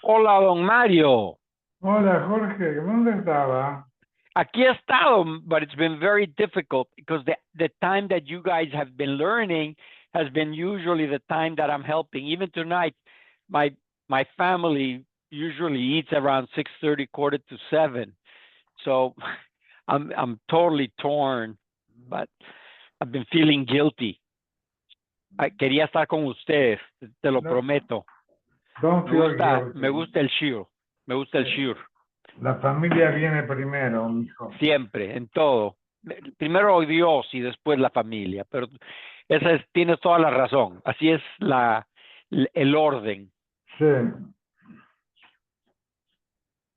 Hola, don Mario. Hola Jorge, ¿dónde estaba? Aquí he estado, but it's been very difficult because the time that you guys have been learning has been usually the time that I'm helping. Even tonight, my my family usually eats around 6:30, quarter to 7. So I'm totally torn, but I've been feeling guilty. Quería estar con ustedes, te lo No, prometo. don't feel Me guilty. gusta el shiur, me gusta el shiur. La familia viene primero, mijo. Siempre, en todo. Primero Dios y después la familia, pero tienes toda la razón. Así es el orden. Sí.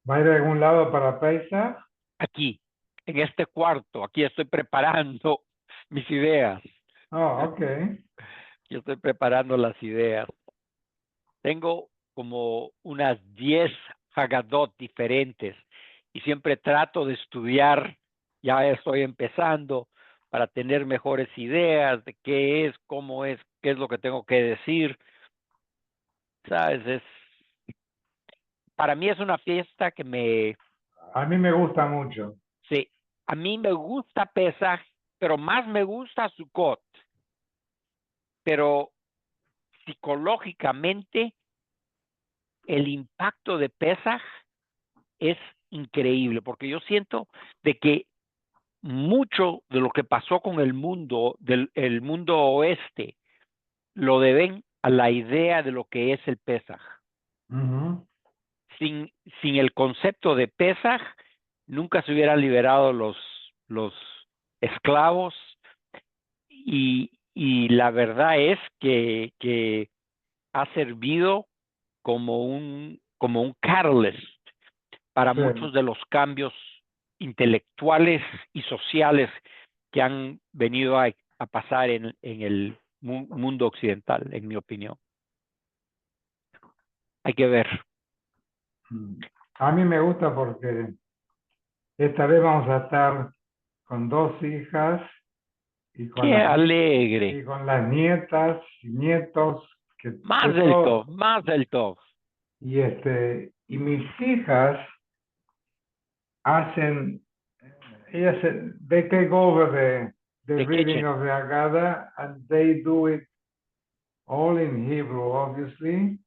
¿Va a ir a algún lado para Paisa? Aquí, en este cuarto, aquí estoy preparando mis ideas. Oh, ok. Yo estoy preparando las ideas. Tengo como unas 10 Haggadot diferentes y siempre trato de estudiar, ya estoy empezando, para tener mejores ideas de qué es, cómo es, qué es lo que tengo que decir. ¿Sabes? Para mí es una fiesta que A mí me gusta mucho. sí, a mí me gusta Pesaj, pero más me gusta Sukkot. Pero psicológicamente el impacto de Pesaj es increíble, porque yo siento de que mucho de lo que pasó con el mundo, el mundo oeste, lo deben a la idea de lo que es el Pesaj. Ujú. Sin, sin el concepto de Pesaj, nunca se hubieran liberado los esclavos y la verdad es que ha servido como un catalyst para Sí. muchos de los cambios intelectuales y sociales que han venido a pasar en el mundo occidental, en mi opinión. Hay que ver. A mí me gusta porque esta vez vamos a estar con dos hijas y con Qué las, alegre. y con las nietas y nietos, que Más de del top, todo. más del top. Y mis hijas hacen, they take over the The reading kitchen. of the Haggadah, and they do it all in Hebrew, obviously.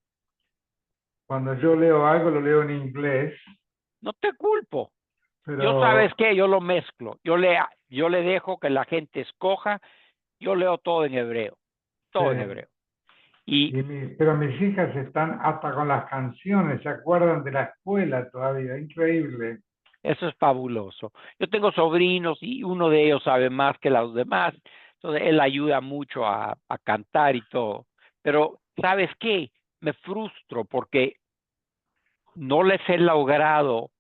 Cuando yo leo algo, lo leo en inglés, No te culpo. Yo sabes pero qué, yo lo mezclo. Yo le dejo que la gente escoja. Yo leo todo en hebreo. sí, Todo en hebreo. Y pero mis hijas están hasta con las canciones, se acuerdan de la escuela todavía, increíble. eso es fabuloso. Yo tengo sobrinos y uno de ellos sabe más que los demás. Entonces, él ayuda mucho a cantar y todo. Pero, ¿sabes qué? Me frustro porque no les he logrado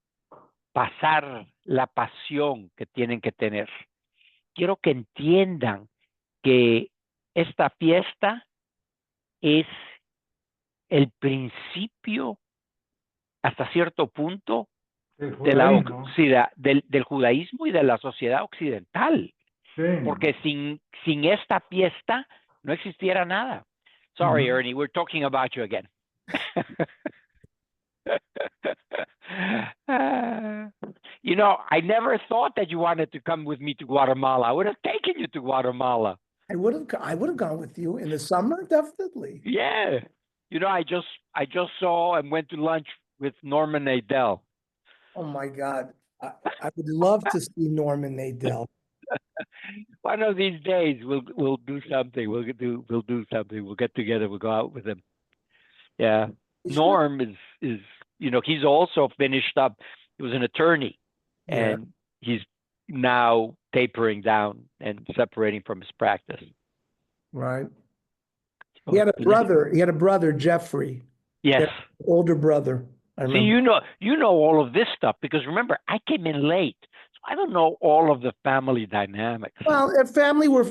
pasar la pasión que tienen que tener. Quiero que entiendan que esta fiesta es el principio, hasta cierto punto, El de judaísmo, del judaísmo y de la sociedad occidental. sí. Porque sin esta fiesta no existiera nada. Sorry, Ujú. Ernie, we're talking about you again. You know, I never thought that you wanted to come with me to Guatemala. I would have taken you to Guatemala. I would have gone with you in the summer, definitely. Yeah. You know, I just saw and went to lunch with Norman Nadell. Oh my God. I would love to see Norman Nadell. One of these days we'll do something. We'll do something. We'll get together. We'll go out with him. Yeah. We should have, Norm is he's also finished up. He was an attorney, yeah, and he's now tapering down and separating from his practice. right. He So, had a brother. He had a brother, Jeffrey. He yes. had an older brother. I See, remember. you know all of this stuff because remember, I came in late, so I don't know all of the family dynamics. Well, their family were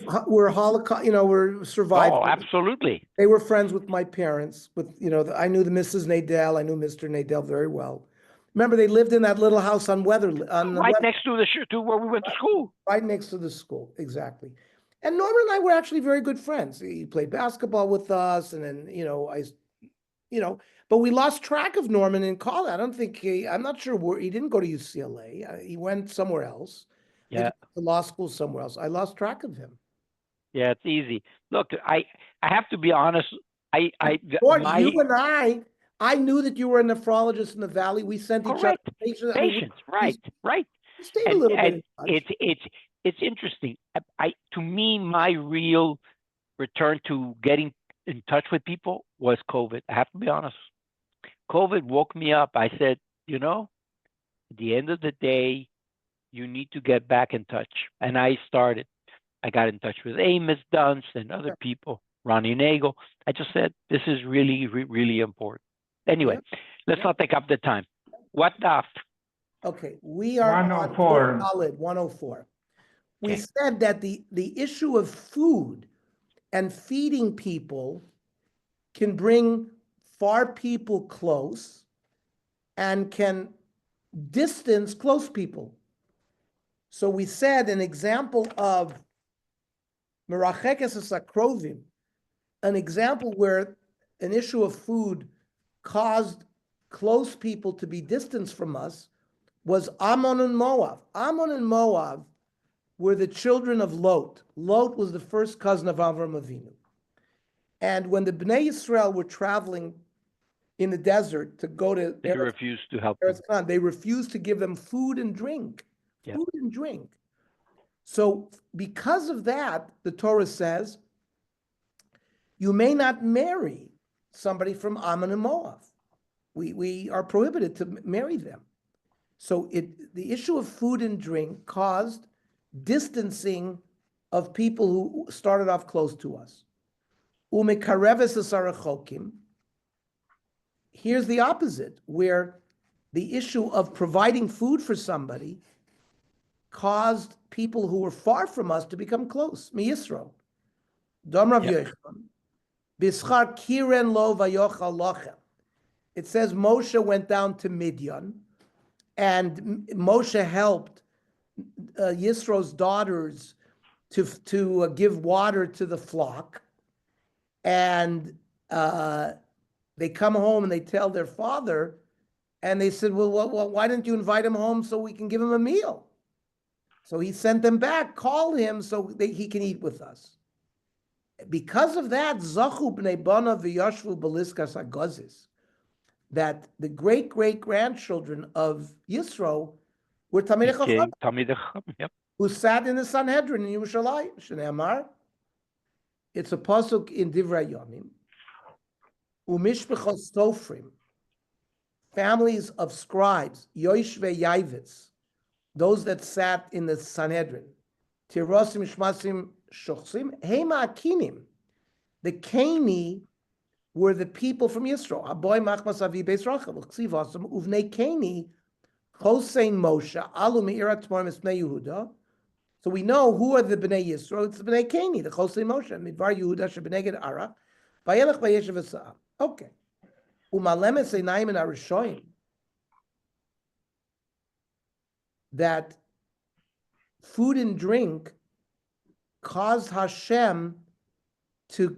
Holocaust, were Oh, survivors. absolutely. They were friends with my parents. I knew the Mrs. Nadell. I knew Mr. Nadell very well. Remember, they lived in that little house on the Right next to to where we went to school. right next to the school, exactly. And Norman and I were actually very good friends. He played basketball with us, and then But we lost track of Norman in college. I don't think I'm not sure where he didn't go to UCLA. He went somewhere else. Maybe Yeah. to law school somewhere else. I lost track of him. Yeah, it's easy. Look, I have to be honest. Or My you and I knew that you were a nephrologist in the Valley. We sent each other correct patients. I mean, patients, right, right. we stayed a little bit in touch. It's interesting. To me, my real return to getting in touch with people was COVID. I have to be honest. COVID woke me up. I said, at the end of the day, you need to get back in touch. And I started. I got in touch with Amos Dunst and other people, Ronnie Nagel. I just said, this is really, really important. Anyway, let's not take up the time. What Daf? Okay, we are 104. on solid 104. We Okay. said that the issue of food and feeding people can bring far people close and can distance close people. So we said an example of Merachekes Sakrovim, an example where an issue of food caused close people to be distanced from us was Ammon and Moab. Ammon and Moab were the children of Lot. Lot was the first cousin of Avram Avinu. And when the Bnei Yisrael were traveling in the desert to go to They refused to help them. Eretz Canaan, they refused to give them food and drink. Yeah. Food and drink. So because of that, the Torah says, you may not marry somebody from Ammon and Moab. We are prohibited to marry them. So the issue of food and drink caused distancing of people who started off close to us. Umekareves asarachokim. Here's the opposite, where the issue of providing food for somebody caused people who were far from us to become close. Mi Yisro. Dom Rav Yochanan. Bischar kiren lo vayochal lochem. It says Moshe went down to Midian, and Moshe helped Yisro's daughters to give water to the flock, and they come home and they tell their father, and they said, well, why didn't you invite him home so we can give him a meal? So he sent them back, call him so he can eat with us. Because of that, Zachu b'nei bana v'yashvu b'liskas hagozis, that the great-great-grandchildren of Yisro were Talmidei Chacham, Yep. who sat in the Sanhedrin in Yerushalayim. Shnei Amar. It's a pasuk in Divrei Yomim. Umishpechos Sofrim, families of scribes, Yoshvei Yavitz, those that sat in the Sanhedrin, Tirosim Shmasim Shochsim, Hema Akinim. The Keni were the people from Yisro. Aboy Machmas Avi Beis Rachel, Ksiv Uvnei Keni, Chosein Moshe, Alu Me'irat Tmor Mispnei Yehuda. So we know who are the Bnei Yisro. It's the Bnei Keni, the Chosein Moshe, Midvar Yehuda Shebeneged Ara, Vayelech Vayeshev Esa'ah. Okay. Umalemes Einayim and Arishoyim. That food and drink caused Hashem to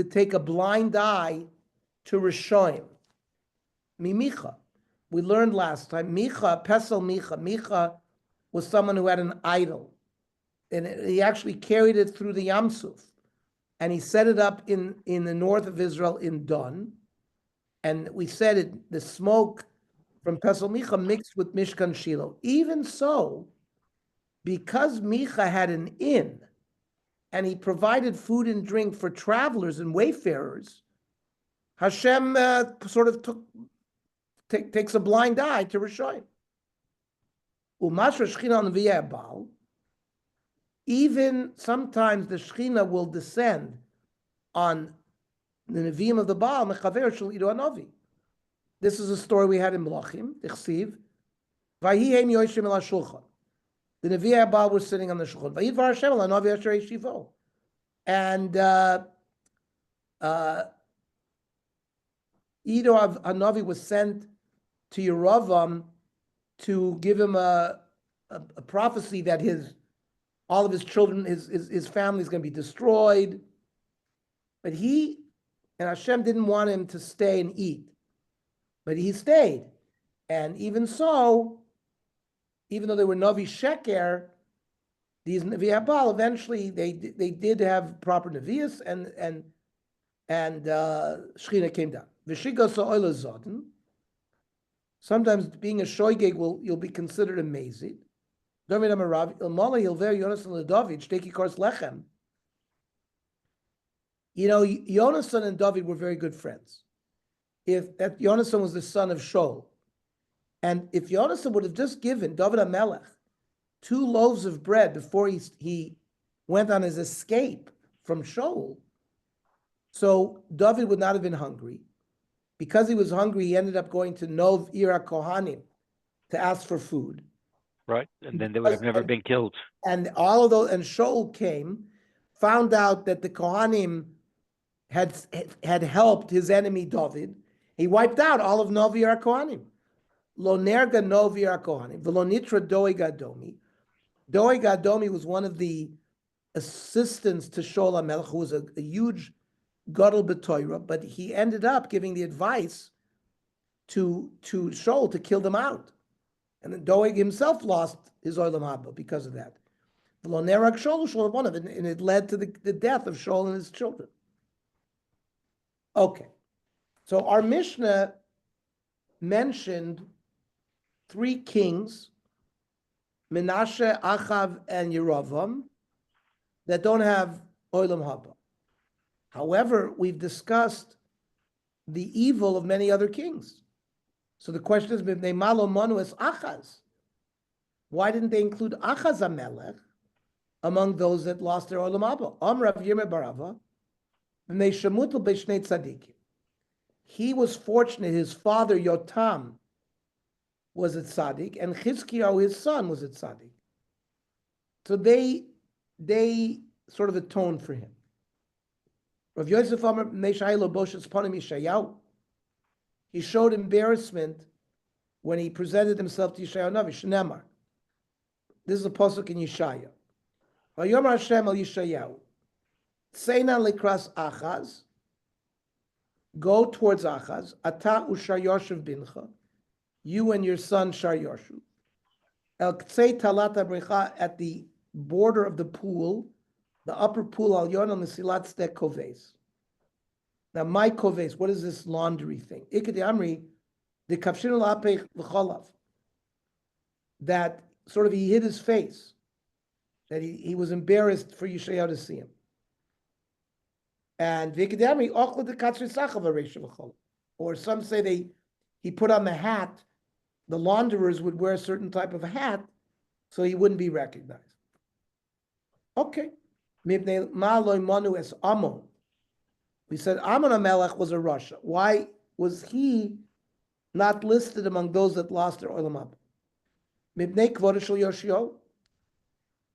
take a blind eye to Rishoyim. Micha. We learned last time, Micha, Pesel Micha. Micha was someone who had an idol. And he actually carried it through the Yam Suf. And he set it up in the north of Israel in Don. And we said the smoke from Pesel Micha mixed with Mishkan Shiloh. Even so, because Micha had an inn, and he provided food and drink for travelers and wayfarers, Hashem sort of takes a blind eye to Rishoyim. Umashra Shechina on the Baal. Even sometimes the Shechina will descend on the Nevi'im of the Baal, Mechaver Shel Ido Hanavi. This is a story we had in Melachim, Ichsiv. Vayihem Yoshim El HaShulchan. The Nevi'im Baal were sitting on the Shulchan. Vayidvar Hashem El Hanavi Asher Yeshivo. And Ido Hanavi was sent to Yeravam to give him a prophecy that all of his children, his family is going to be destroyed. But he and Hashem didn't want him to stay and eat, but he stayed. And even so, even though they were Navi Sheker, these Navi Habal, eventually they did have proper Navias, and Shechina came down. V'shigas ha'oila zotin. Sometimes being a shoygeg you'll be considered amazing. David Amarav Ilmala Hilver Yonasan David Shteki Kors Lechem. You know, Yonasan and David were very good friends. If that Yonasan was the son of Shaul, and if Yonasan would have just given David HaMelech 2 loaves of bread before he went on his escape from Shaul, so David would not have been hungry. Because he was hungry, he ended up going to Nov Ira Kohanim to ask for food. Right, and then they would have never been killed. And all of those, and Shaul came, found out that the Kohanim had helped his enemy David. He wiped out all of Nov Ira Kohanim. Lo nerga Nov Ira Kohanim, v'lo nitra Doeg Adomi. Doeg Adomi was one of the assistants to Shaul HaMelech, who was a huge Gadol B'Torah, but he ended up giving the advice to Shaul to kill them out. And then Doeg himself lost his Olam Haba because of that. And it led to the death of Shaul and his children. Okay. So our Mishnah mentioned 3 kings, Menashe, Achav, and Yeravam, that don't have Olam Haba. However, we've discussed the evil of many other kings. So the question is, Achaz. Why didn't they include Achaz HaMelech among those that lost their Olam Haba? Amrav Yirmeh Barava, B'nei Shemutel B'shnei Tzadikim. He was fortunate, his father Yotam was a tzaddik, and Chizkiyahu, his son, was a tzaddik. So they sort of atoned for him. Rav Yosef Amar Neshaylo Boshes Panim Yishayahu. He showed embarrassment when he presented himself to Yishayahu Navi. Shnemar. This is a pasuk in Yishaya. Vayomer Hashem al Yishayahu. Seina likras Achaz. Go towards Achaz. Ata ushar Yoshev bincha. You and your son Shar Yoshu. El Ktsei Talata Brecha, at the border of the pool, the upper pool, al yon mesilat stek koves. Now, my koves, what is this laundry thing? Ikadi amri, the kafshin lapech v'cholav. That sort of he hid his face, that he was embarrassed for Yishayahu to see him. And v'ikadi amri, ochla de katzri sachav aresha v'cholav. Or some say he put on the hat. The launderers would wear a certain type of hat, so he wouldn't be recognized. Okay. We said Ammon HaMelech was a Rasha. Why was he not listed among those that lost their Olam Haba?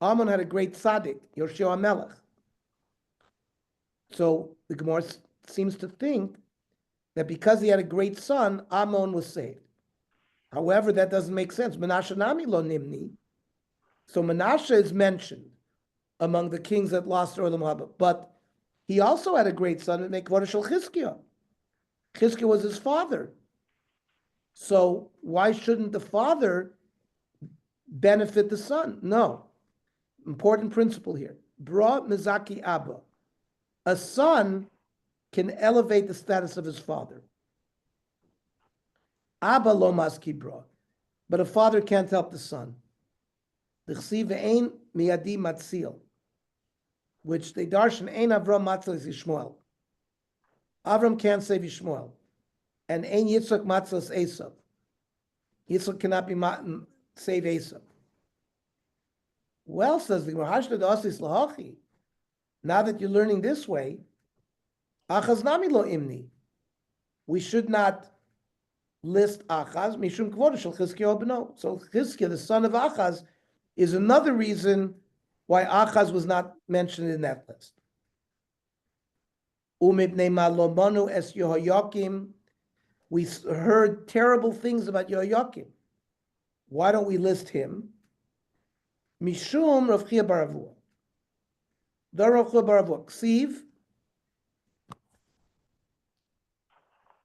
Ammon had a great tzaddik, Yoshio HaMelech. So the Gemara seems to think that because he had a great son, Ammon was saved. However, that doesn't make sense. Menashe nami lo nimni. So Menashe is mentioned among the kings that lost their Olam Haba, but he also had a great son, Chizkiah. Chizkiah was his father. So why shouldn't the father benefit the son? No. Important principle here. Bra mizaki abba. A son can elevate the status of his father. Abba lo maski bra. But a father can't help the son. L'chsiv ve'ein miyadi matzil. Which they darshan ein Avram matzil is Yishmael. Avram can't save Yishmael. And ein Yitzchak matzil is Esav. Yitzchak cannot be save Esav. Well, says the Gemara, now that you're learning this way, Achaz nami lo imni. We should not list Achaz, mishum kvoda shel Chizkiyahu b'no. So Chizkiyahu, the son of Achaz, is another reason why Achaz was not mentioned in that list. Umibnei malomanu es Yehoyakim. We heard terrible things about Yehoyakim. Why don't we list him? Mishum Rav Chia bar Avua. The Rav Chia bar Avua. Ksiv.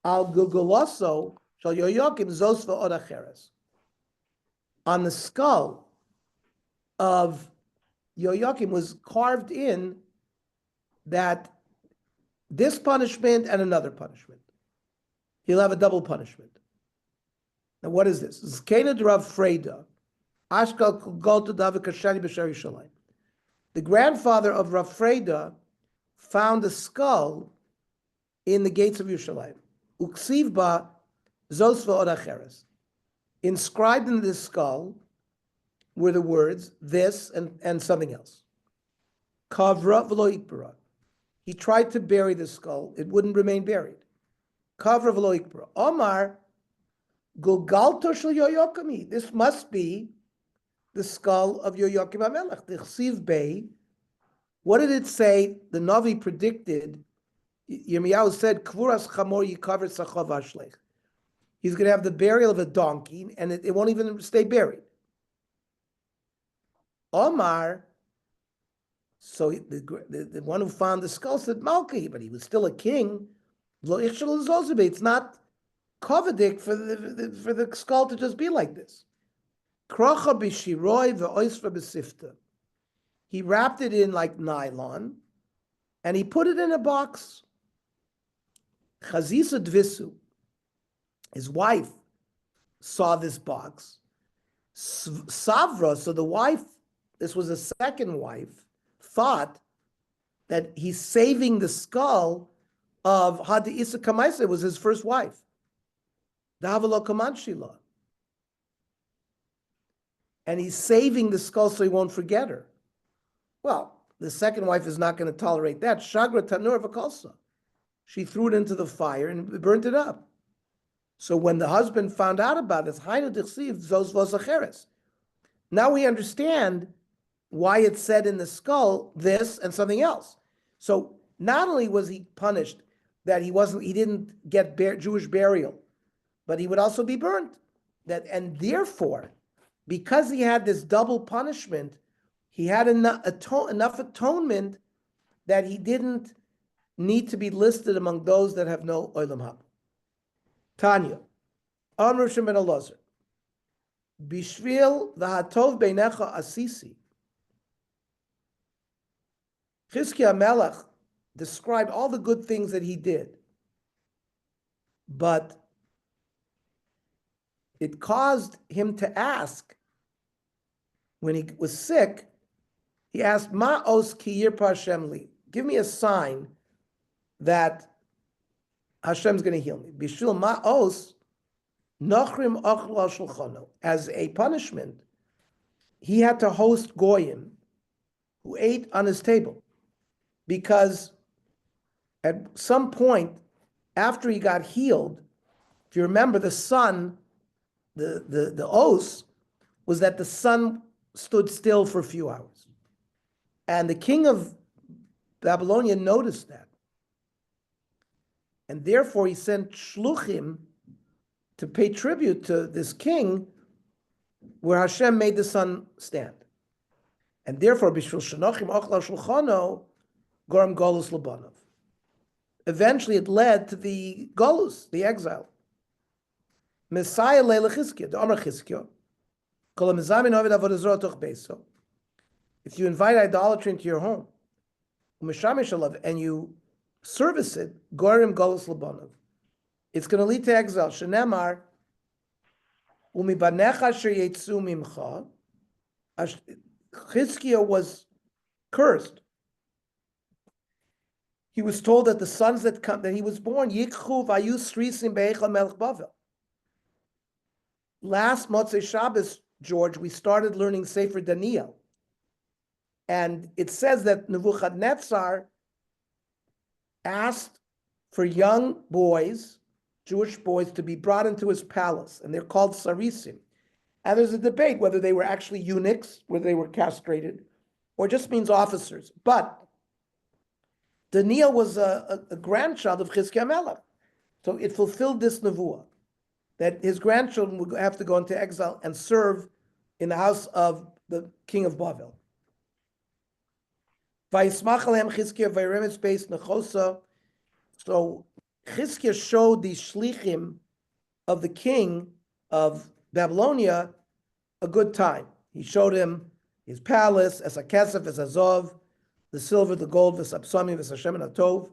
Al Gugoloso shall Yoyakim Zosva Odacheres. On the skull of Yoyakim was carved in that this punishment and another punishment. He'll have a double punishment. Now, what is this? Zkena de Rav Freda, Ashkal Golta David Kashani B'Shar Yishalayim. The grandfather of Rav Freda found a skull in the gates of Yerushalayim. Uksiv ba Zosva Odacheres. Inscribed in this skull were the words, this and something else. Kavra v'lo ikbara. He tried to bury the skull. It wouldn't remain buried. Kavra v'lo ikbara. Omar, Gulgalto shel Yoyakami. This must be the skull of Yoyakim HaMelech. The Chsiv Bey. What did it say? The Navi predicted. Yirmiyahu said, Kvuras chamor yikaver sachav ashlech. He's going to have the burial of a donkey, and it won't even stay buried. Omar, so the one who found the skull said, Malki, but he was still a king. It's not coveted for the skull to just be like this. He wrapped it in like nylon, and he put it in a box. Chazisa Dvisu, his wife, saw this box. Savra, so the wife, this was a second wife, thought that he's saving the skull of Hadi Isa Kamaisa, was his first wife. Davalo Kamanshila. And he's saving the skull so he won't forget her. Well, the second wife is not going to tolerate that. Shagra Tanur Vakalsa. She threw it into the fire and burnt it up. So when the husband found out about this, now we understand why it said in the skull this and something else. So not only was he punished that he didn't get Jewish burial, but he would also be burnt. And therefore, because he had this double punishment, he had enough atonement that he didn't need to be listed among those that have no olam haba. Tanya, Amr Shem ben Elazar, Bishvil v'hatov beinecha asisi. Chizkiah Melech described all the good things that he did, but it caused him to ask, when he was sick, he asked, Ma os ki yirpa Hashem li. Give me a sign that Hashem's going to heal me. Bishvil ma os nochrim ochlo al shulchano. As a punishment, he had to host goyim who ate on his table, because at some point after he got healed, if you remember, the sun, the os was that the sun stood still for a few hours, and the king of Babylonia noticed that. And therefore, he sent shluchim to pay tribute to this king, where Hashem made the sun stand. And therefore, b'shvil shenochim ochla shulchano goram golus labanov. Eventually, it led to the golus, the exile. Messiah leila Chizkiah, the Amar Chizkiah, kol hamizamin ovid avodah zarah toch beiso. If you invite idolatry into your home, and you service it, gorim golus labanov, it's going to lead to exile. Shenemar, umibanecha asher yetzu mimcha. Chizkiah was cursed. He was told that the sons that he was born, yikchu vayu srisim beichel melech Bavel. Last Motzei Shabbos, George, we started learning Sefer Daniel. And it says that Nebuchadnezzar asked for young boys, Jewish boys, to be brought into his palace, and they're called sarisim. And there's a debate whether they were actually eunuchs, whether they were castrated, or just means officers. But Daniel was a grandchild of Chizkiah Melech. So it fulfilled this nevuah, that his grandchildren would have to go into exile and serve in the house of the king of Bavel. So Chizkiah showed the shlichim of the king of Babylonia a good time. He showed him his palace, as a kesef, as azov, the silver, the gold, the sapsami, the Hashem and Atov.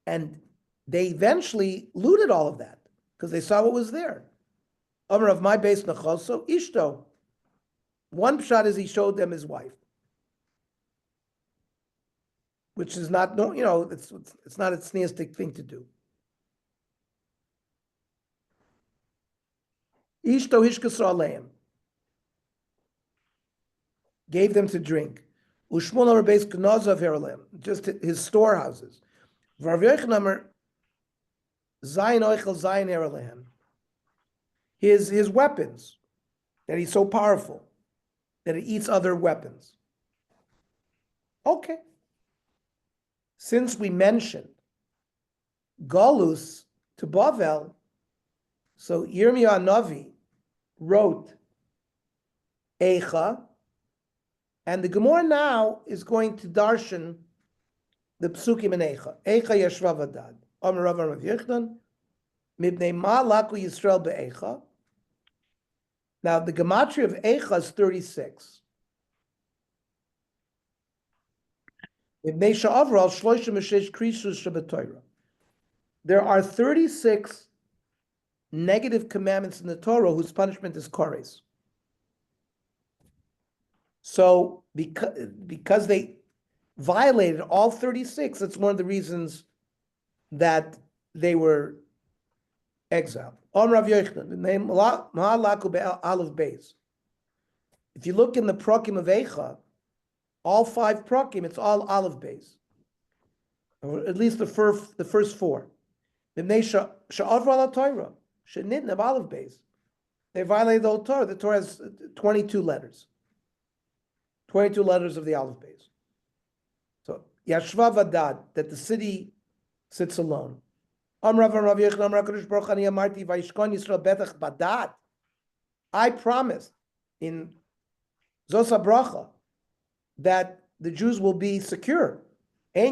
And they eventually looted all of that because they saw what was there. Omer of my base nachoso ishto. One pshat is he showed them his wife, which is not, it's not a sneistic thing to do. Ishto hishkasra aleim. Gave them to drink. Ushmon Omer base knozav heralem, just his storehouses. V'Rav Yochanan Omer zayin oichel zayin heralehem. His weapons, that he's so powerful, that he eats other weapons. Okay. Since we mentioned Galus to Bavel, so Yirmiyah Navi wrote Eicha, and the Gemara now is going to darshan the Psukim in Eicha. Eicha Yashva Vadad. Amar Rav Yochanan, Mibnei Ma Laku Yisrael be'Eicha. Now, the gematria of Eicha is 36. There are 36 negative commandments in the Torah whose punishment is kores. So, because they violated all 36, that's one of the reasons that they were exiled. Rav Yochanan, the name Ma'alaku be'alav beis. If you look in the prokim of Eicha, all 5 prokim, it's all olive beis, or at least the first 4. Olive beis. They violated the whole Torah. The Torah has 22 letters. 22 letters of the olive beis. So Yashva Vadad, that the city sits alone. I promised in Zosa Bracha that the Jews will be secure. Now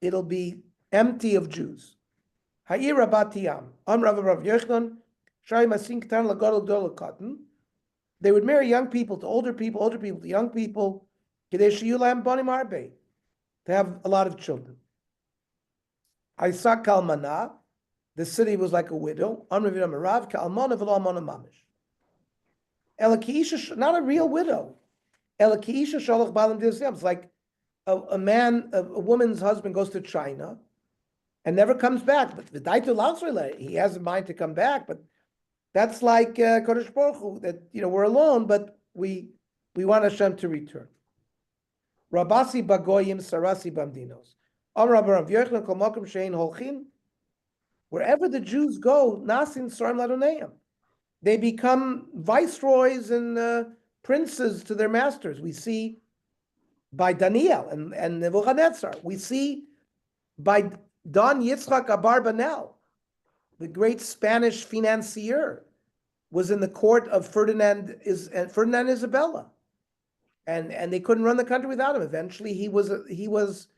it'll be empty of Jews. They would marry young people to older people to young people, to have a lot of children. Isaac Kalmana, the city was like a widow. Not a real widow. It's like a woman's husband goes to China and never comes back. But he has a mind to come back. But that's like Kodesh Baruch Hu, that we're alone, but we want Hashem to return. Rabasi bagoyim sarasi bamdinos. Wherever the Jews go, nasin sarim ladoneim. They become viceroys and princes to their masters. We see by Daniel and Nebuchadnezzar. We see by Don Yitzchak Abarbanel, the great Spanish financier, was in the court of Ferdinand Isabella. And they couldn't run the country without him. Eventually, he was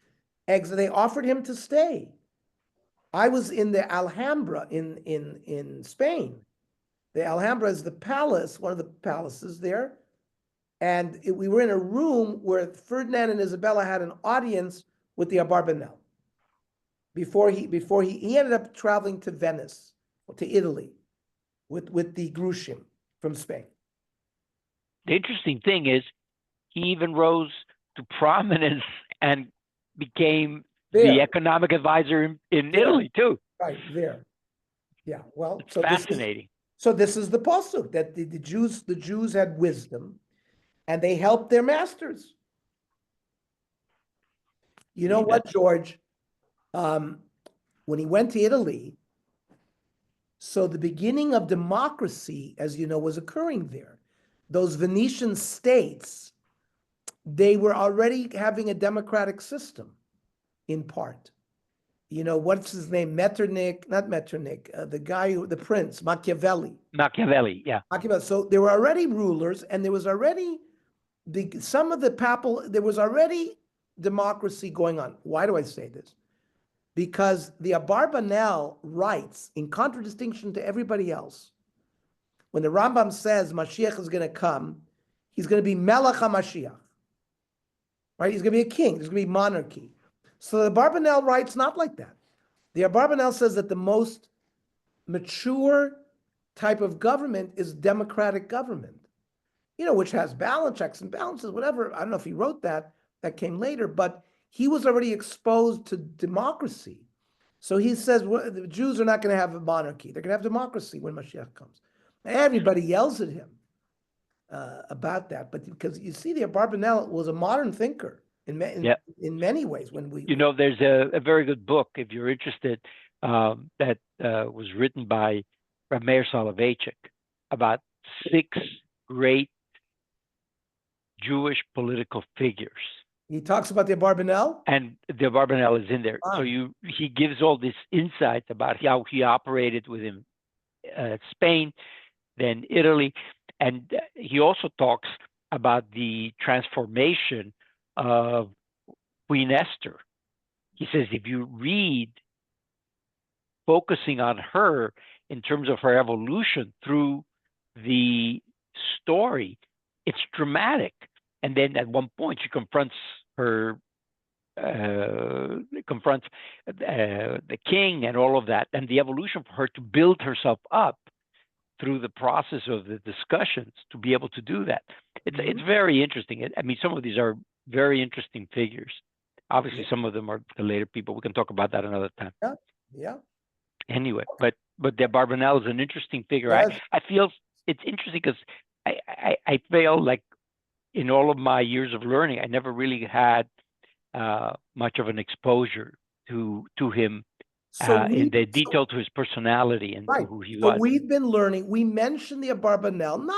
exiled. They offered him to stay. I was in the Alhambra in Spain. The Alhambra is the palace, one of the palaces there, and we were in a room where Ferdinand and Isabella had an audience with the Abarbanel. Before he ended up traveling to Venice, to Italy, with the Grushim from Spain. The interesting thing is, he even rose to prominence and became the economic advisor in Italy too. Right there. Yeah. Well, it's fascinating. This is the pasuk that the Jews had wisdom, and they helped their masters. You know what, George? When he went to Italy, so the beginning of democracy, as you know, was occurring there. Those Venetian states, they were already having a democratic system, in part. What's his name? The guy, the prince, Machiavelli. Machiavelli, yeah. So there were already rulers, and there was already some of the papal, there was already democracy going on. Why do I say this? Because the Abarbanel writes, in contradistinction to everybody else, when the Rambam says Mashiach is going to come, he's going to be Melech HaMashiach, right? He's going to be a king. There's going to be monarchy. So the Abarbanel writes not like that. The Abarbanel says that the most mature type of government is democratic government, which has balance, checks and balances, whatever. I don't know if he wrote that. That came later, but he was already exposed to democracy. So he says, well, the Jews are not going to have a monarchy. They're going to have democracy when Mashiach comes. Everybody yells at him about that. But because you see, the Abarbanel was a modern thinker in many ways. There's a very good book, if you're interested, that was written by Rav Meir Soloveitchik about 6 great Jewish political figures. He talks about the Abarbanel? And the Abarbanel is in there. So he gives all this insight about how he operated within Spain, then Italy. And he also talks about the transformation of Queen Esther. He says if you read, focusing on her in terms of her evolution through the story, it's dramatic. And then at one point she confronts the king and all of that, and the evolution for her to build herself up through the process of the discussions to be able to do that. It's very interesting. Some of these are very interesting figures. Obviously, some of them are the later people. We can talk about that another time. Yeah. Anyway, but the Abarbanel is an interesting figure. Yes. I feel it's interesting because I feel like in all of my years of learning, I never really had much of an exposure to him in the detail to his personality and to who he was. So we've been learning. We mentioned the Abarbanel,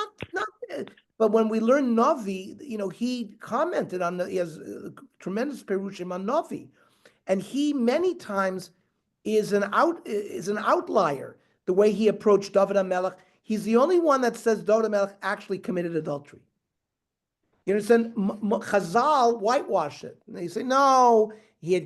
but when we learned Novi, he commented on he has tremendous perushim on Novi, and he many times is an outlier. The way he approached David HaMelech, he's the only one that says David HaMelech actually committed adultery. You understand? Chazal whitewash it. And they say, no, Uri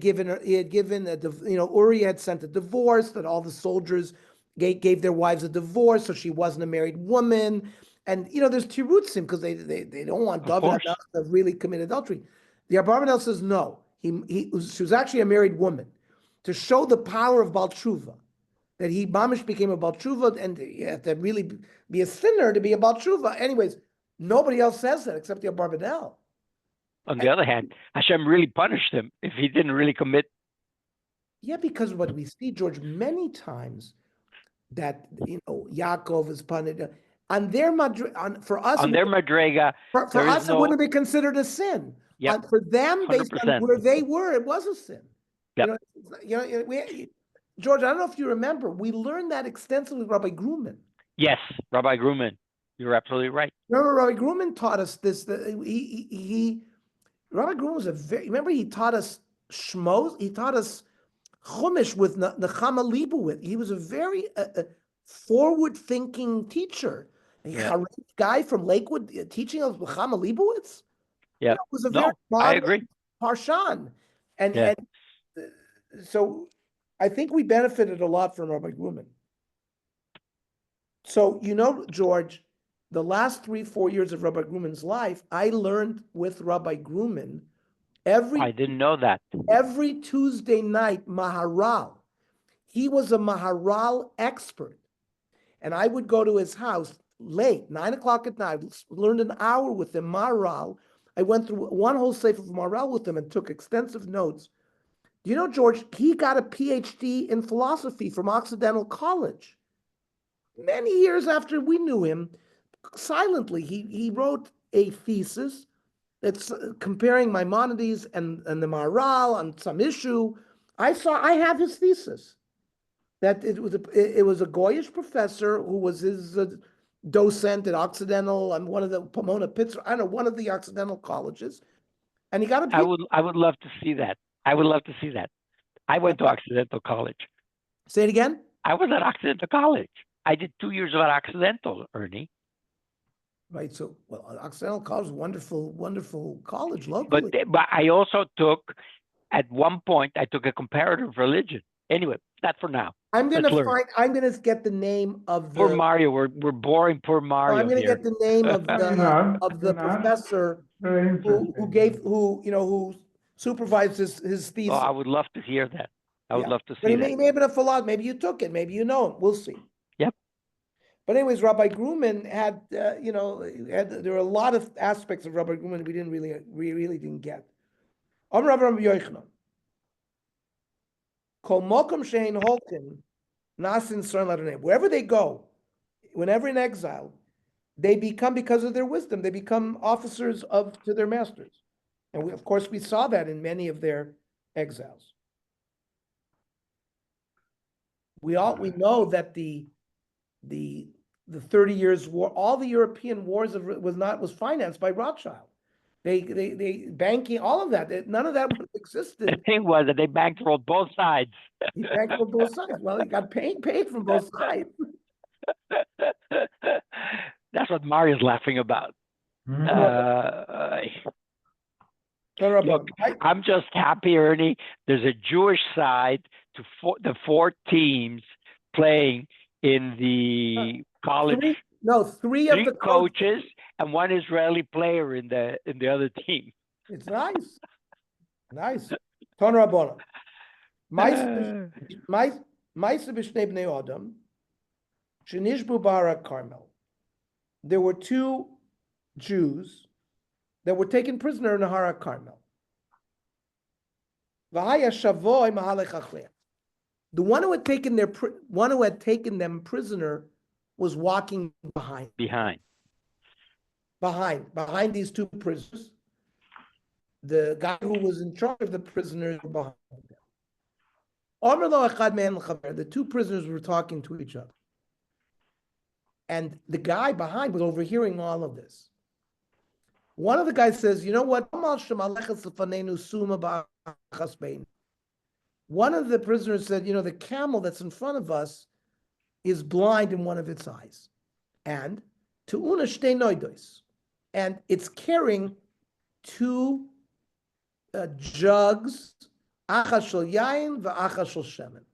had sent a divorce, that all the soldiers gave their wives a divorce, so she wasn't a married woman. And, there's tirutzim, because they don't want David to really commit adultery. The Abarbanel says, no, she was actually a married woman, to show the power of Baal Tshuva, that he mamish became a Baal Tshuva, and you have to really be a sinner to be a Baal Tshuva. Anyways, nobody else says that except the Abarbanel. On the other hand, Hashem really punished him if he didn't really commit. Yeah, because what we see, George, many times that Yaakov is punished on their for us. On their madrega, for us, it wouldn't be considered a sin. Yep. For them, based 100%. on where they were, it was a sin. Yep. George, I don't know if you remember, we learned that extensively with Rabbi Grumman. Yes, Rabbi Grumman. You're absolutely right. Remember, Rabbi Grumman taught us this. Rabbi Grumman was remember he taught us Shmos, he taught us Chumash with Nechama Leibowitz. He was a very forward-thinking teacher. A guy from Lakewood teaching us Nechama Leibowitz. Yeah, it was a very I agree. Parshan. And so I think we benefited a lot from Rabbi Grumman. So, George, the last 3-4 years of Rabbi Grumman's life, I learned with Rabbi Grumman I didn't know that. Every Tuesday night, Maharal. He was a Maharal expert. And I would go to his house late, 9 o'clock at night, learned an hour with him, Maharal. I went through one whole sefer of Maharal with him and took extensive notes. Do you know, George, he got a PhD in philosophy from Occidental College. Many years after we knew him, silently, he wrote a thesis that's comparing Maimonides and the Maharal on some issue. I have his thesis. That it was a Goyish professor who was his docent at Occidental and one of the Pomona Pittsburgh, I don't know, one of the Occidental colleges, and he got a. I would love to see that. I would love to see that. I went to Occidental College. Say it again. I was at Occidental College. I did 2 years of Occidental, Ernie. Right. So, well, Occidental College is a wonderful, wonderful college But locally. but I also took, at one point, I took a comparative religion. Anyway, not for now. I'm Let's gonna learn. I'm gonna get the name of Poor the, Mario, we're boring poor no, Mario I'm gonna here. get the name of No, you're the not. professor Very who interesting. gave, who supervised his Oh, thesis. I would love to hear that. I would Yeah. love to But see he that. may have been a philosopher. Maybe you took it. Maybe you know him. We'll see. Yep. But anyways, Rabbi Grumman had, there were a lot of aspects of Rabbi Grumman we really didn't get. Rabbi Yochanan. Kol mokum shein holkin nasin cern ladonei. Wherever they go, whenever in exile, they become, because of their wisdom, they become officers to their masters. And of course, we saw that in many of their exiles. We know that the 30 Years' War, all the European wars was financed by Rothschild. They banking, all of that. None of that would have The existed. thing was that they bankrolled both sides. He bankrolled both sides. Well, he got paid from both sides. That's what Mario's laughing about. Look, I'm just happy, Ernie. There's a Jewish side to the 4 teams playing in the college. Three of the coaches and 1 Israeli player in the other team. It's nice. Nice. Ton Rabbanon. Ma'aseh b'shnei bnei Adam, shenishbu b'hara Carmel. There were 2 Jews that were taken prisoner in Hara Carmel. V'haya shavoy mahalech achrei. The one who had taken them prisoner was walking behind these 2 prisoners. The guy who was in charge of the prisoners were behind them. The 2 prisoners were talking to each other. And the guy behind was overhearing all of this. One of the guys says, you know what? One of the prisoners said, the camel that's in front of us is blind in one of its eyes. And and it's carrying 2 jugs,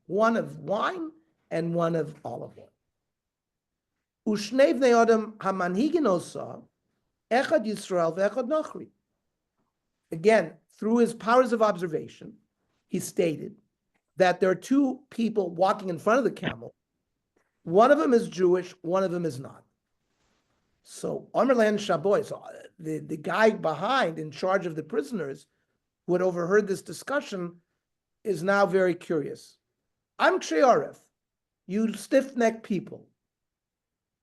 one of wine and one of olive oil. Again, through his powers of observation, he stated that there are 2 people walking in front of the camel. One of them is Jewish, one of them is not. So Amrlan Shaboy, so the guy behind, in charge of the prisoners, who had overheard this discussion, is now very curious. I'm Ksheoref, you stiff-necked people.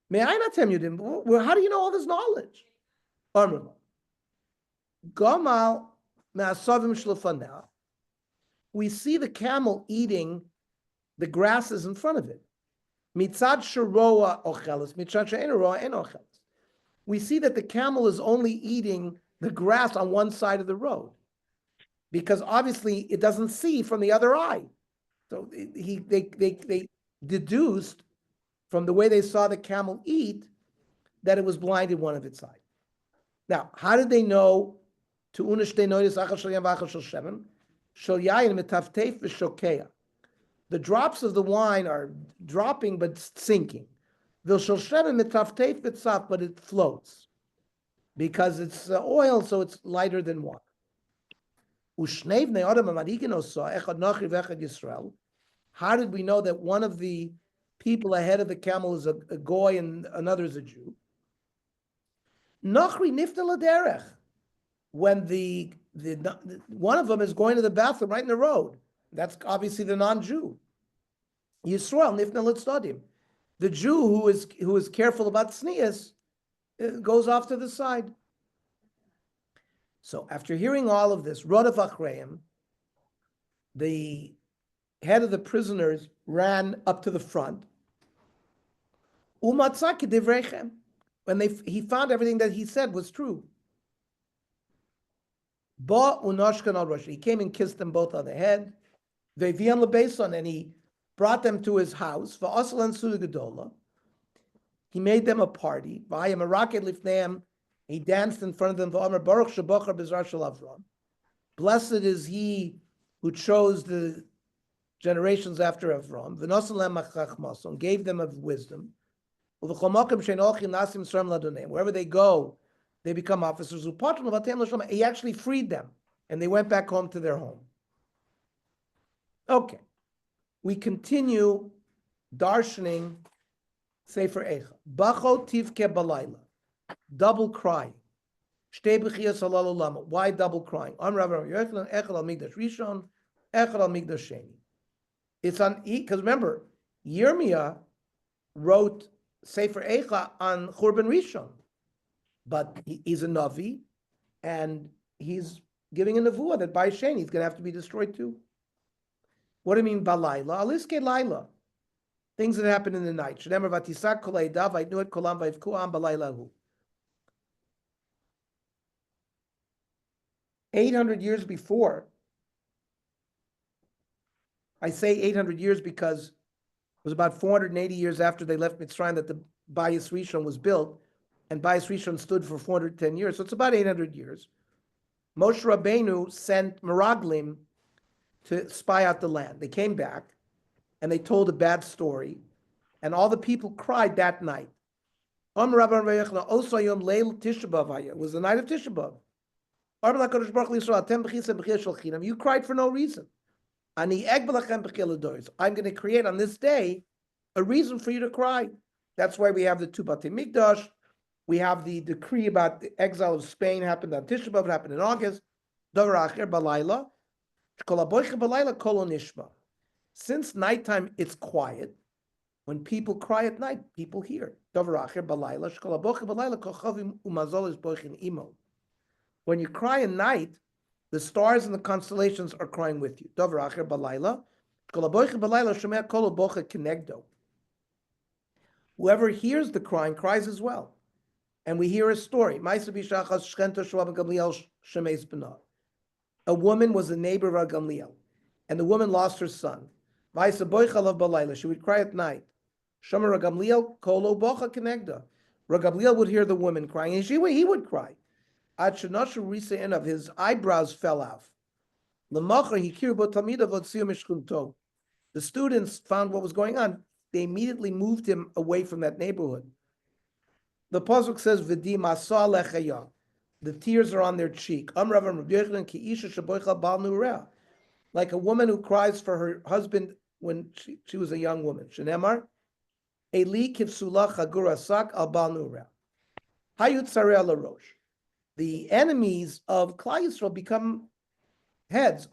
May I not tell you, well, how do you know all this knowledge? Amrlan. Gamal me'asavim shlefanah. We see the camel eating the grasses in front of it. Mitzad sheroa ocheles, mitzad she'eino roa en ocheles. We see that the camel is only eating the grass on one side of the road, because obviously it doesn't see from the other eye. So they deduced from the way they saw the camel eat that it was blind in one of its eyes. Now, how did they know? To unashtei noidis achal shel yam v'achal shel shemen shel yayin metaftef v'shokea. The drops of the wine are dropping but sinking. But it floats because it's oil, so it's lighter than water. How did we know that one of the people ahead of the camel is a goy and another is a Jew? When the one of them is going to the bathroom right in the road, that's obviously the non-Jew. Yisrael nifna l'tzadim. The Jew who is careful about tznius goes off to the side. So after hearing all of this, Rodav Achreim, the head of the prisoners, ran up to the front. Umatzak kedivrechem. When he found everything that he said was true. Ba unoshkan al rosh. He came and kissed them both on the head. Ve'vian lebeson, and he brought them to his house. Va'aslan suda gedola. he made them a party. He danced in front of them. Blessed is he who chose the generations after Avram. And gave them of wisdom. Wherever they go, they become officers. He actually freed them, and they went back home to their home. Okay, we continue darshaning Sefer Eicha. Bacho tivke balayla, double crying. Shtei b'chiyas halal ulama. Why double crying? Am Rav Yochanan echad al migdash rishon, echad al migdash sheni. It's on, because remember, Yirmiyah wrote Sefer Eicha on Churban Rishon, but he's a Navi, and he's giving a nevuah that by Sheni he's going to have to be destroyed too. What do you mean balayla? Aliske laila. Things that happen in the night. Shnemer vatisak kolei dav vaytnu et kolam vayivkuam balaylahu. 800 years before, I say 800 years because it was about 480 years after they left Mitzrayim that the Bayis Rishon was built, and Bayis Rishon stood for 410 years, so it's about 800 years. Moshe Rabbeinu sent Meraglim to spy out the land. They came back, and they told a bad story, and all the people cried that night. It was the night of Tisha B'Av. You cried for no reason. I'm going to create on this day a reason for you to cry. That's why we have the two Batei Mikdash. We have the decree about the exile of Spain happened on Tisha B'Av, happened in August. Since nighttime it's quiet, when people cry at night, people hear. When you cry at night, the stars and the constellations are crying with you. Whoever hears the crying cries as well. And we hear a story. A woman was a neighbor of Gamliel, and the woman lost her son. She would cry at night. Gamliel would hear the woman crying, and he would cry. His eyebrows fell off. The students found what was going on. They immediately moved him away from that neighborhood. The pasuk says, "V'di masa lechaya." The tears are on their cheek. Like a woman who cries for her husband when she was a young woman. Shenemar, Eli kivsula chagura sak al bal nura. Hayut sareh larosh. The enemies of Klal Yisrael become heads.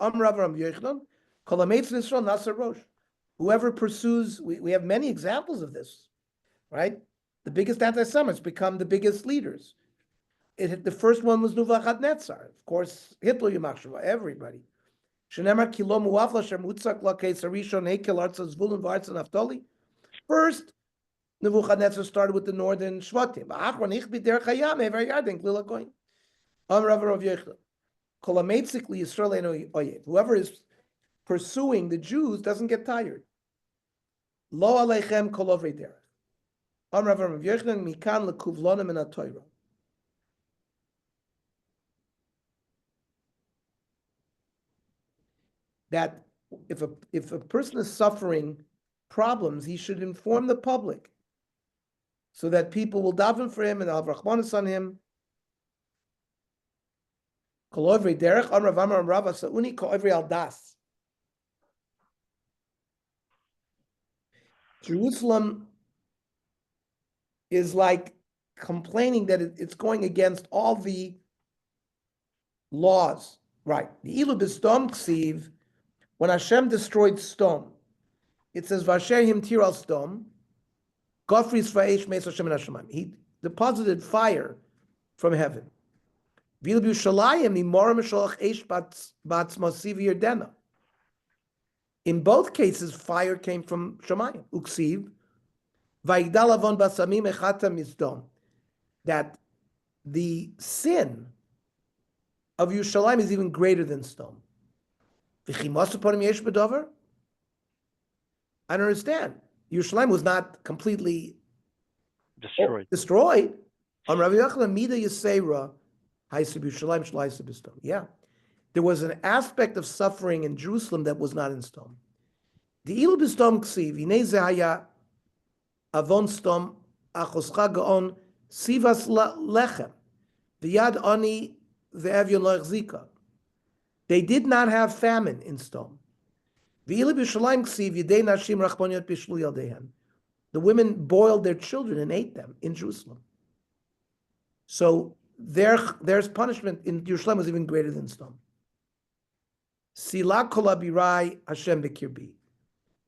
Whoever pursues, we have many examples of this, right? The biggest anti-Semites become the biggest leaders. The first one was Nebuchadnezzar. Of course, Hitler, Yamachshava, everybody. First, Nebuchadnezzar started with the northern Shvatim. Whoever is pursuing the Jews doesn't get tired. Lo aleichem kol ovrei derech. Rav Yochanan mikan lekuvlonim min haTorah. That if a person is suffering problems, he should inform the public so that people will daven for him and have rachmanis on him. Kol ovrei derech, Rav Amar Rav Asauni kol ovrei al das. Jerusalem is like complaining that it's going against all the laws. Right. The ilu b'stom ksiv, when Hashem destroyed Stom, it says, Vasher him tir al Stom, Gofris va'esh meis Hashem in Hashemayim. He deposited fire from heaven. V'il b'Yushalayim imorah misholach eish batzmasiv yerdena. In both cases, fire came from Shemayim. Uksiv, vayigdal avon basamim echata mizdom. That the sin of Yerushalayim is even greater than Sdom. I don't understand. Yerushalayim was not completely Destroyed. Yeah. There was an aspect of suffering in Jerusalem that was not in stone. The ilu b'stom ksiv, hinei ze haya avon stom, achoscha gaon, sivas lechem, v'yad ani ve'evyon lo echzika. They did not have famine in stone. The ilu b'shalayim ksiv, yedei nashim rachmoniot bishlu yaldehen. The women boiled their children and ate them in Jerusalem. So there's punishment in Jerusalem was even greater than stone. Sila kol abirai Hashem b'kirbi.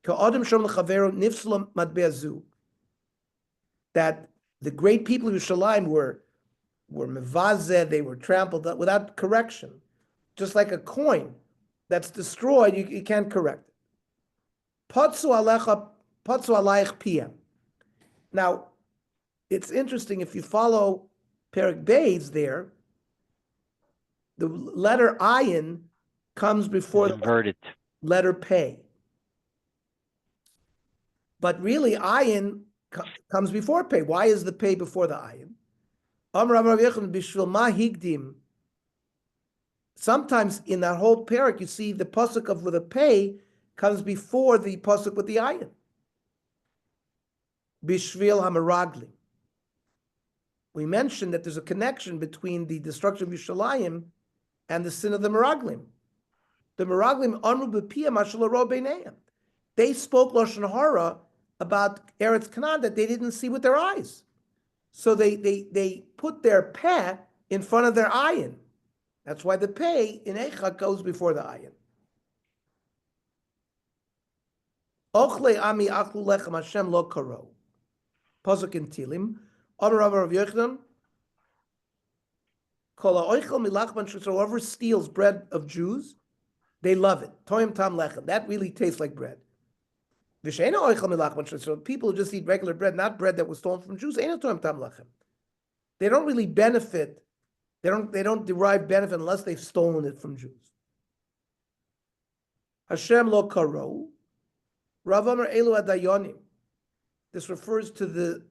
Ka'adam shom l'chavero nifslam matbe'azu. That the great people of Yerushalayim were mevazeh, they were trampled without correction. Just like a coin that's destroyed, you can't correct it. Patsu alayich piyam. Now, it's interesting, if you follow Perek Beis there, the letter ayin comes before Inverted. the letter pei. But really, ayin comes before pei. Why is the pei before the ayin? Sometimes in that whole parak, you see the pasuk with a pei comes before the pasuk with the ayin. Bishvil hamaraglim. We mentioned that there's a connection between the destruction of Yerushalayim and the sin of the Meraglim. The Meraglim amru b'piyam asher lo ro b'neihem. They spoke Lashon Hara about Eretz Canaan that they didn't see with their eyes. So they put their peh in front of their ayin. That's why the peh in Eicha goes before the ayin. Ochle ami achlu lechem Hashem lo karo. Pasuk in Tilim. Amar Rav Yochanan. Kol ha'oichel milachman shusar. Whoever steals bread of Jews, they love it. Toim tam lechem. That really tastes like bread. V'sheina oichel milachman shusar. People who just eat regular bread, not bread that was stolen from Jews, eina toim tam lechem. They don't really benefit. They don't derive benefit unless they've stolen it from Jews. Hashem lo karo. Rav Amar elu adayonim. This refers to the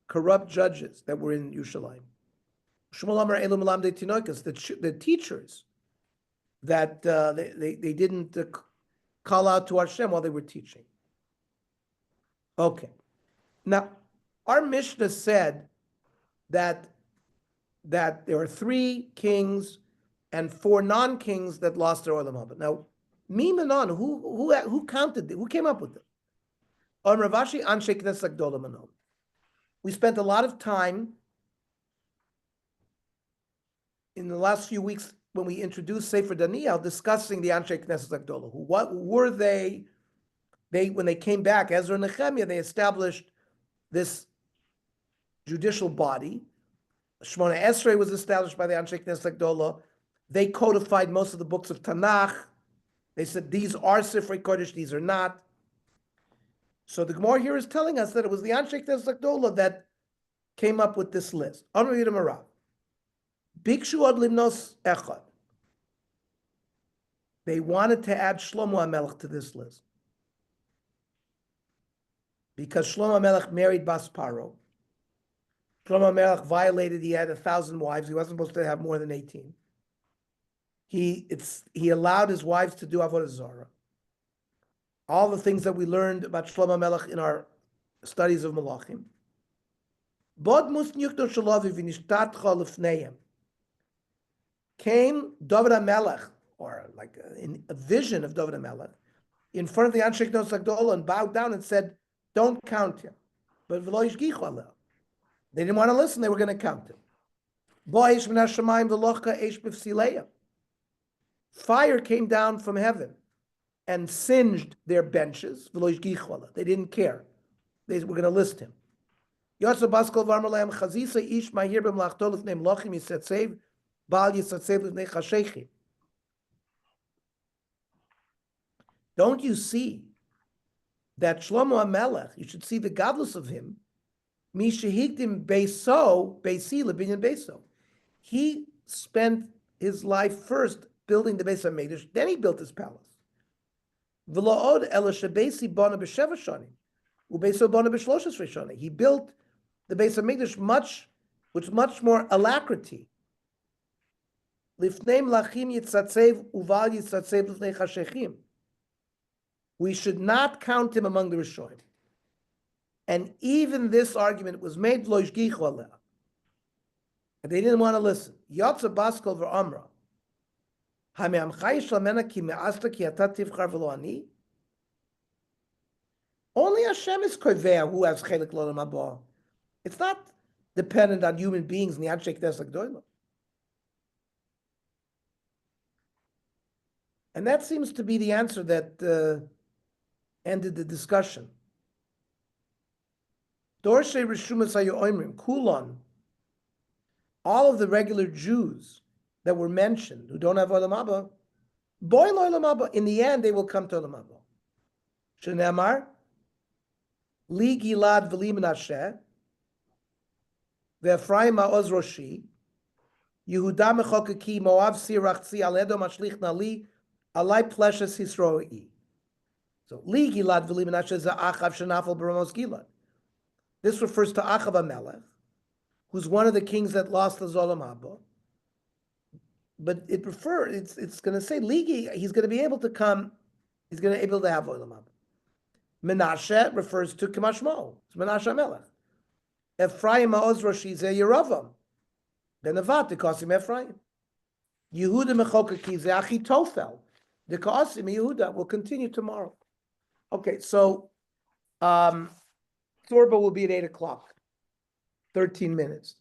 corrupt judges that were in Yerushalayim. Shmuel Amar elu melamdei tinokas, the teachers that they didn't call out to Hashem while they were teaching. Okay. Now, our Mishnah said that there are 3 kings and 4 non-kings that lost their olam haba. Now, Mimanon, who counted it? Who came up with it? On Ravashi Anshe Knesset Gdola Manon. We spent a lot of time in the last few weeks when we introduced Sefer Daniel discussing the Anshe Knesset Gdola. What were they? When they came back, Ezra and Nehemiah, they established this judicial body. Shmona Esrei was established by the Anshe Knesset Gdola. They codified most of the books of Tanakh. They said these are Sifrei Kodesh, these are not. So the Gemara here is telling us that it was the Anshe Knesset Gdola that came up with this list. Amar Yidam Arav. Bikshu ad limnos echad. They wanted to add Shlomo HaMelech to this list. Because Shlomo HaMelech married Bas Paro. Shlomo HaMelech violated, he had 1,000 wives. He wasn't supposed to have more than 18. He allowed his wives to do Avodah Zarah. All the things that we learned about Shlomo HaMelech in our studies of Malachim. Bod mus nyukto shalavi v'nishtatcha lefneim. Came David HaMelech, or like a vision of David HaMelech, in front of the Anshe Knesset Gdola and bowed down and said, don't count him. But v'lo yishgichu alehu. They didn't want to listen, they were going to count him. Bo eish min hashamayim v'locha eish b'fsileya. Fire came down from heaven and singed their benches. They didn't care. They were going to list him. Don't you see that Shlomo HaMelech, you should see the godless of him, he spent his life first building the Beis HaMikdash, then he built his palace. He built the Beis Hamikdash with much more alacrity. Lifnei Melachim yitzatzev uval yitzatzev lifnei chashechim. We should not count him among the Rishonim. And even this argument was made lo yishgichu aleh. And they didn't want to listen. Yotza baskol v'amra. Only Hashem is koveya who has chelik l'olam haba. It's not dependent on human beings in the Adshek Des Gdoila. And that seems to be the answer that ended the discussion. Dorshe Rishumas Hayoimrim, Kulon, all of the regular Jews that were mentioned who don't have Olam Haba, boy Olam Haba, in the end they will come to Olam Haba. Shenemar, Li Gilad V'li Menashe, Ve'Ephraim Ma'oz Roshi, Yehuda Mechokeki Moav Sirach Tzi Aledo Mashlich Nali Alai Pleshes Hisroi. So Li Gilad V'li Menashe Za'achav Shenafel B'Ramos Gilad. This refers to Achav HaMelech, who's one of the kings that lost the Olam Haba. But it's going to say Ligi, he's going to be able to come, he's going to be able to have Olam Haba. Menashe refers to Kamashmo, it's Menashe HaMelech. Ephraim Ma'oz Roshi Zeh Yeravam, Benavat, the Kosim Ephraim. Yehuda Mechokeki Zeh Achitofel, the Kosim Yehuda will continue tomorrow. Okay, so Thorba will be at 8 o'clock, 13 minutes.